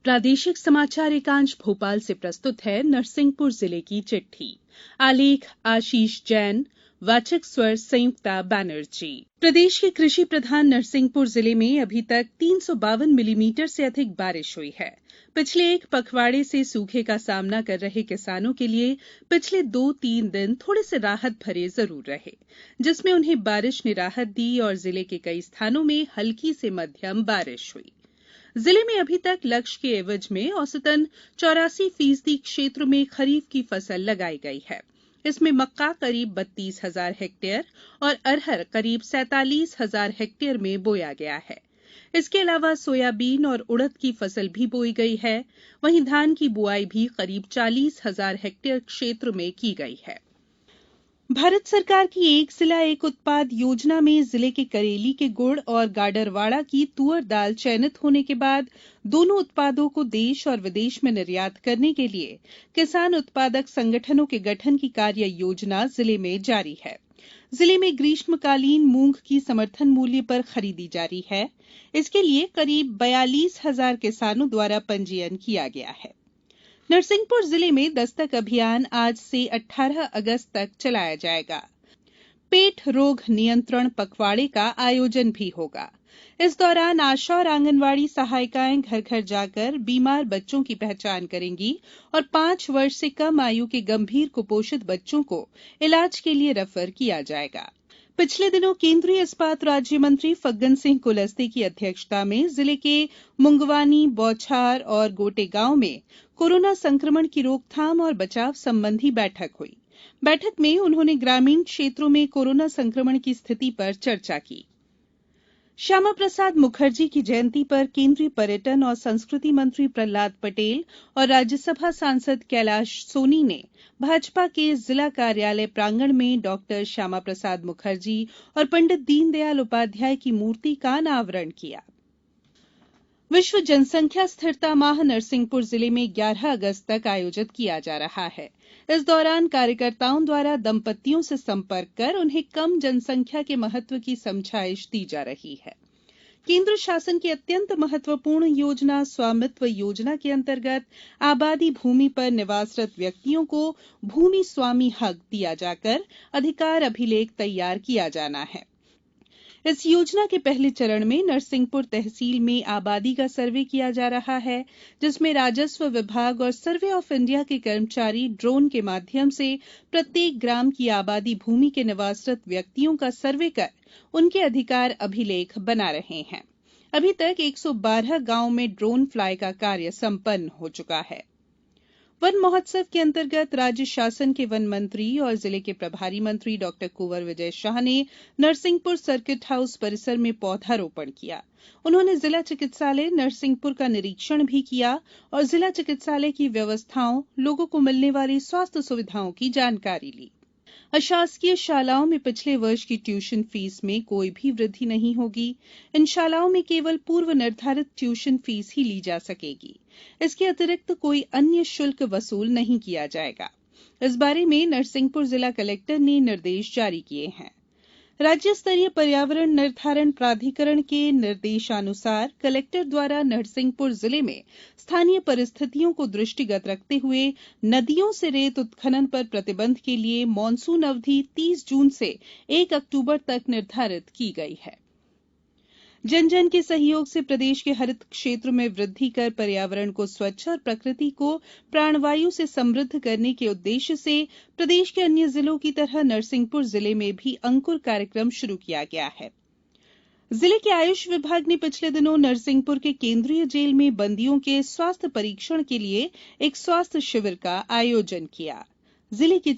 प्रादेशिक समाचार एकांश भोपाल से प्रस्तुत है नरसिंहपुर जिले की चिट्ठी। आलेख आशीष जैन, वाचक स्वर संयुक्ता बैनर्जी। प्रदेश के कृषि प्रधान नरसिंहपुर जिले में अभी तक 352 मिलीमीटर से अधिक बारिश हुई है। पिछले एक पखवाड़े से सूखे का सामना कर रहे किसानों के लिए पिछले 2-3 दिन थोड़े से राहत भरे जरूर रहे, जिसमें उन्हें बारिश ने राहत दी और जिले के कई स्थानों में हल्की से मध्यम बारिश हुई। जिले में अभी तक लक्ष्य के एवज में औसतन 84% क्षेत्र में खरीफ की फसल लगाई गई है। इसमें मक्का करीब 32,000 हेक्टेयर और अरहर करीब 47,000 हेक्टेयर में बोया गया है। इसके अलावा सोयाबीन और उड़द की फसल भी बोई गई है। वहीं धान की बुआई भी करीब 40,000 हेक्टेयर क्षेत्र में की गई है। भारत सरकार की एक जिला एक उत्पाद योजना में जिले के करेली के गुड़ और गाडरवाड़ा की तुअर दाल चयनित होने के बाद दोनों उत्पादों को देश और विदेश में निर्यात करने के लिए किसान उत्पादक संगठनों के गठन की कार्य योजना जिले में जारी है। जिले में ग्रीष्मकालीन मूंग की समर्थन मूल्य पर खरीदी जारी है। इसके लिए करीब 42,000 किसानों द्वारा पंजीयन किया गया है। नरसिंहपुर जिले में दस्तक अभियान आज से 18 अगस्त तक चलाया जाएगा। पेट रोग नियंत्रण पखवाड़े का आयोजन भी होगा। इस दौरान आशा और आंगनवाड़ी सहायिकाएं घर घर जाकर बीमार बच्चों की पहचान करेंगी और 5 वर्ष से कम आयु के गंभीर कुपोषित बच्चों को इलाज के लिए रेफर किया जाएगा। पिछले दिनों केंद्रीय इस्पात राज्य मंत्री फग्गन सिंह कुलस्ते की अध्यक्षता में जिले के मुंगवानी, बौछार और गोटेगांव में कोरोना संक्रमण की रोकथाम और बचाव संबंधी बैठक हुई। बैठक में उन्होंने ग्रामीण क्षेत्रों में कोरोना संक्रमण की स्थिति पर चर्चा की। श्यामा प्रसाद मुखर्जी की जयंती पर केंद्रीय पर्यटन और संस्कृति मंत्री प्रहलाद पटेल और राज्यसभा सांसद कैलाश सोनी ने भाजपा के जिला कार्यालय प्रांगण में डॉक्टर श्यामा प्रसाद मुखर्जी और पंडित दीनदयाल उपाध्याय की मूर्ति का अनावरण किया। विश्व जनसंख्या स्थिरता माह नरसिंहपुर जिले में 11 अगस्त तक आयोजित किया जा रहा है। इस दौरान कार्यकर्ताओं द्वारा दंपतियों से संपर्क कर उन्हें कम जनसंख्या के महत्व की समझाइश दी जा रही है। केंद्र शासन की अत्यंत महत्वपूर्ण योजना स्वामित्व योजना के अंतर्गत आबादी भूमि पर निवासरत व्यक्तियों को भूमि स्वामी हक दिया जाकर अधिकार अभिलेख तैयार किया जाना है। इस योजना के पहले चरण में नरसिंहपुर तहसील में आबादी का सर्वे किया जा रहा है, जिसमें राजस्व विभाग और सर्वे ऑफ इंडिया के कर्मचारी ड्रोन के माध्यम से प्रत्येक ग्राम की आबादी भूमि के निवासरत व्यक्तियों का सर्वे कर उनके अधिकार अभिलेख बना रहे हैं। अभी तक 112 गांवों में ड्रोन फ्लाई का कार्य संपन्न हो चुका है। वन महोत्सव के अंतर्गत राज्य शासन के वन मंत्री और जिले के प्रभारी मंत्री डॉक्टर कुंवर विजय शाह ने नरसिंहपुर सर्किट हाउस परिसर में पौधारोपण किया। उन्होंने जिला चिकित्सालय नरसिंहपुर का निरीक्षण भी किया और जिला चिकित्सालय की व्यवस्थाओं, लोगों को मिलने वाली स्वास्थ्य सुविधाओं की जानकारी ली। अशासकीय शालाओं में पिछले वर्ष की ट्यूशन फीस में कोई भी वृद्धि नहीं होगी। इन शालाओं में केवल पूर्व निर्धारित ट्यूशन फीस ही ली जा सकेगी। इसके अतिरिक्त कोई अन्य शुल्क वसूल नहीं किया जाएगा। इस बारे में नरसिंहपुर जिला कलेक्टर ने निर्देश जारी किए हैं। राज्य स्तरीय पर्यावरण निर्धारण प्राधिकरण के निर्देशानुसार कलेक्टर द्वारा नरसिंहपुर जिले में स्थानीय परिस्थितियों को दृष्टिगत रखते हुए नदियों से रेत उत्खनन पर प्रतिबंध के लिए मानसून अवधि 30 जून से 1 अक्टूबर तक निर्धारित की गई है। जन जन के सहयोग से प्रदेश के हरित क्षेत्र में वृद्धि कर पर्यावरण को स्वच्छ और प्रकृति को प्राणवायु से समृद्ध करने के उद्देश्य से प्रदेश के अन्य जिलों की तरह नरसिंहपुर जिले में भी अंकुर कार्यक्रम शुरू किया गया है। जिले के आयुष विभाग ने पिछले दिनों नरसिंहपुर के केंद्रीय जेल में बंदियों के स्वास्थ्य परीक्षण के लिए एक स्वास्थ्य शिविर का आयोजन किया। जिले की